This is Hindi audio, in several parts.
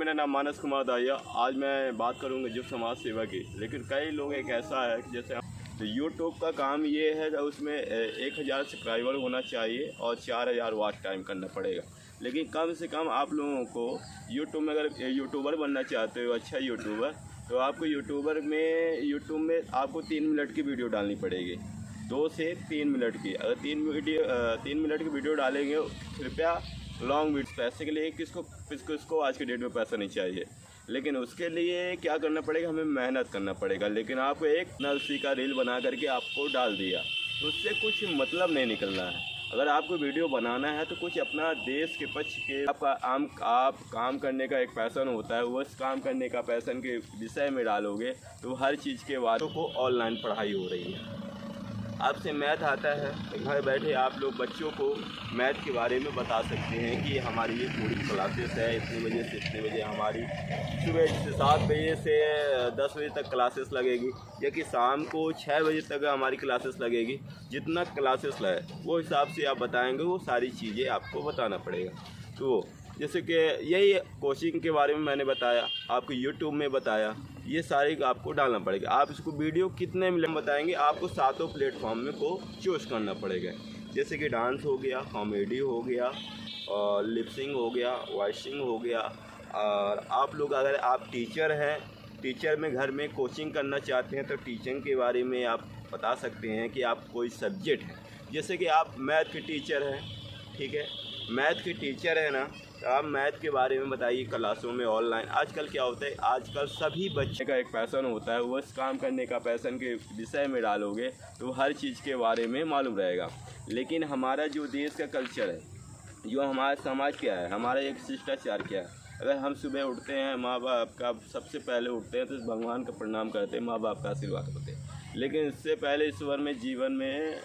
मेरा नाम मानस कुमार दाहिया। आज मैं बात करूंगा जो समाज सेवा की। लेकिन कई लोग एक ऐसा है कि जैसे तो यूट्यूब का काम ये है कि उसमें 1000 सब्सक्राइबर होना चाहिए और 4000 वॉच टाइम करना पड़ेगा। लेकिन कम से कम आप लोगों को यूट्यूब में अगर यूट्यूबर बनना चाहते हो, अच्छा यूट्यूबर, तो आपको यूट्यूब में आपको 3 मिनट की वीडियो डालनी पड़ेगी। 2 से 3 मिनट की। अगर 3 मिनट की वीडियो डालेंगे, कृपया लॉन्ग वीडियो पैसे के लिए किसको आज के डेट में पैसा नहीं चाहिए। लेकिन उसके लिए क्या करना पड़ेगा, हमें मेहनत करना पड़ेगा। लेकिन आपको एक नलसी का रील बना करके आपको डाल दिया तो उससे कुछ मतलब नहीं निकलना है। अगर आपको वीडियो बनाना है तो कुछ अपना देश के पक्ष के आप काम करने का एक पैसन होता है, उस काम करने का पैसन के विषय में डालोगे तो हर चीज़ के वादों को ऑनलाइन पढ़ाई हो रही है। आपसे मैथ आता है, घर बैठे आप लोग बच्चों को मैथ के बारे में बता सकते हैं कि हमारी ये पूरी क्लासेस है, इतने बजे से इतने बजे हमारी सुबह 7 बजे से 10 बजे तक क्लासेस लगेगी, या कि शाम को 6 बजे तक हमारी क्लासेस लगेगी। जितना क्लासेस है वो हिसाब से आप बताएंगे, वो सारी चीज़ें आपको बताना पड़ेगा। तो जैसे कि यही कोचिंग के बारे में मैंने बताया, आपको यूट्यूब में बताया, ये सारी आपको डालना पड़ेगा। आप इसको वीडियो कितने मिनट बताएंगे, आपको 7 प्लेटफॉर्म में को चूज़ करना पड़ेगा। जैसे कि डांस हो गया, कॉमेडी हो गया, और लिपसिंग हो गया, वॉइसिंग हो गया। और आप लोग अगर आप टीचर हैं, टीचर में घर में कोचिंग करना चाहते हैं तो टीचिंग के बारे में आप बता सकते हैं कि आप कोई सब्जेक्ट है। जैसे कि आप मैथ के टीचर हैं, ठीक है, मैथ के टीचर है ना, तो आप मैथ के बारे में बताइए क्लासों में ऑनलाइन। आजकल क्या होता है, आजकल सभी बच्चे का एक पैसन होता है, वो इस काम करने का पैसन के विषय में डालोगे तो हर चीज़ के बारे में मालूम रहेगा। लेकिन हमारा जो देश का कल्चर है, जो हमारा समाज क्या है, हमारा एक शिष्टाचार क्या है, अगर हम सुबह उठते हैं, माँ बाप का सबसे पहले उठते हैं तो भगवान का प्रणाम करते हैं, माँ बाप का आशीर्वाद करते हैं। लेकिन इससे पहले ईश्वर में जीवन में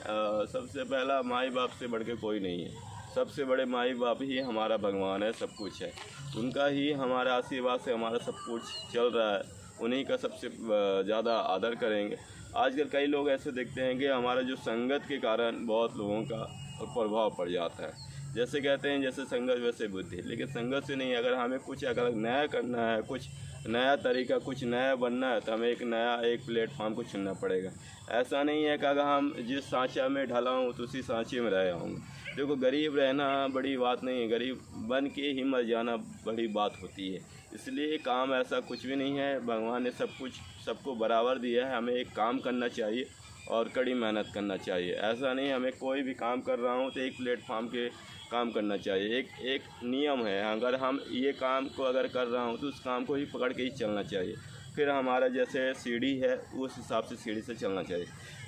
सबसे पहला माँ बाप से बढ़ के कोई नहीं है। सबसे बड़े माँ बाप ही हमारा भगवान है, सब कुछ है। उनका ही हमारा आशीर्वाद से हमारा सब कुछ चल रहा है, उन्हीं का सबसे ज़्यादा आदर करेंगे। आजकल कई लोग ऐसे देखते हैं कि हमारा जो संगत के कारण बहुत लोगों का प्रभाव पड़ जाता है। जैसे कहते हैं जैसे संगत वैसे बुद्धि, लेकिन संगत से नहीं। अगर हमें कुछ अगर नया करना है, कुछ नया तरीका, कुछ नया बनना है, तो हमें एक प्लेटफॉर्म को चुनना पड़ेगा। ऐसा नहीं है कि अगर हम जिस सांचा में ढला हूँ तो उसी सांचे में रह आऊँगा। देखो, गरीब रहना बड़ी बात नहीं है, गरीब बन के ही मर जाना बड़ी बात होती है। इसलिए काम ऐसा कुछ भी नहीं है। भगवान ने सब कुछ सबको बराबर दिया है। हमें एक काम करना चाहिए और कड़ी मेहनत करना चाहिए। ऐसा नहीं हमें कोई भी काम कर रहा हूँ तो एक प्लेटफॉर्म के काम करना चाहिए। एक नियम है, अगर हम ये काम को अगर कर रहा हूँ तो उस काम को ही पकड़ के ही चलना चाहिए। फिर हमारा जैसे सीढ़ी है उस हिसाब से सीढ़ी से चलना चाहिए।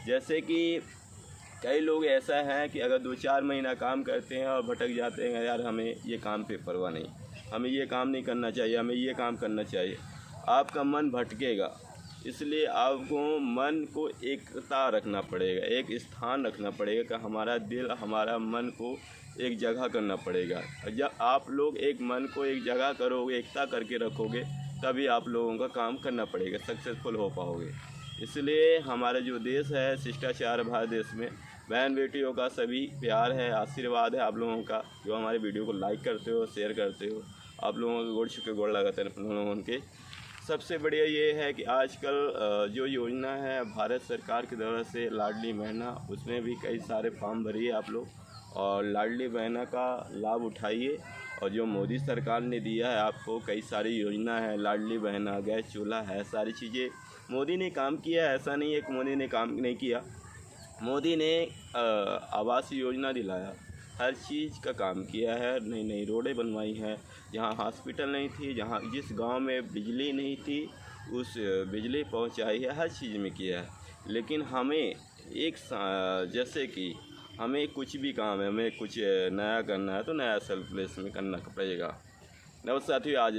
जैसे कि कई लोग ऐसा है कि अगर 2-4 महीना काम करते हैं और भटक जाते हैं, यार हमें ये काम पे परवाह नहीं, हमें ये काम नहीं करना चाहिए, हमें ये काम करना चाहिए। आपका मन भटकेगा, इसलिए आपको मन को एकता रखना पड़ेगा, एक स्थान रखना पड़ेगा कि हमारा दिल, हमारा मन को एक जगह करना पड़ेगा। जब आप लोग एक मन को एक जगह करोगे, एकता करके रखोगे, तभी आप लोगों का काम करना पड़ेगा, सक्सेसफुल हो पाओगे। इसलिए हमारा जो देश है, शिष्टाचार भारत देश में बहन बेटियों का सभी प्यार है, आशीर्वाद है आप लोगों का, जो हमारे वीडियो को लाइक करते हो, शेयर करते हो। आप लोगों को गोड़ छुके गोड़ लगाते हैं अपने लोगों के। सबसे बढ़िया ये है कि आजकल जो योजना है भारत सरकार की तरफ से, लाडली बहना, उसमें भी कई सारे फॉर्म भरिए आप लोग और लाडली बहना का लाभ उठाइए। और जो मोदी सरकार ने दिया है आपको, कई सारी योजना है, लाडली बहना, गैस चूल्हा है, सारी चीज़ें मोदी ने काम किया है। ऐसा नहीं है कि मोदी ने काम नहीं किया। मोदी ने आवास योजना दिलाया, हर चीज़ का काम किया है, नई नई रोडें बनवाई हैं। जहाँ हॉस्पिटल नहीं थी, जहाँ जिस गांव में बिजली नहीं थी, उस बिजली पहुंचाई है, हर चीज़ में किया है। लेकिन हमें जैसे कि हमें कुछ भी काम है, हमें कुछ नया करना है तो नया सेल्फ प्लेस में करना पड़ेगा। नमस्कार साथियों, आज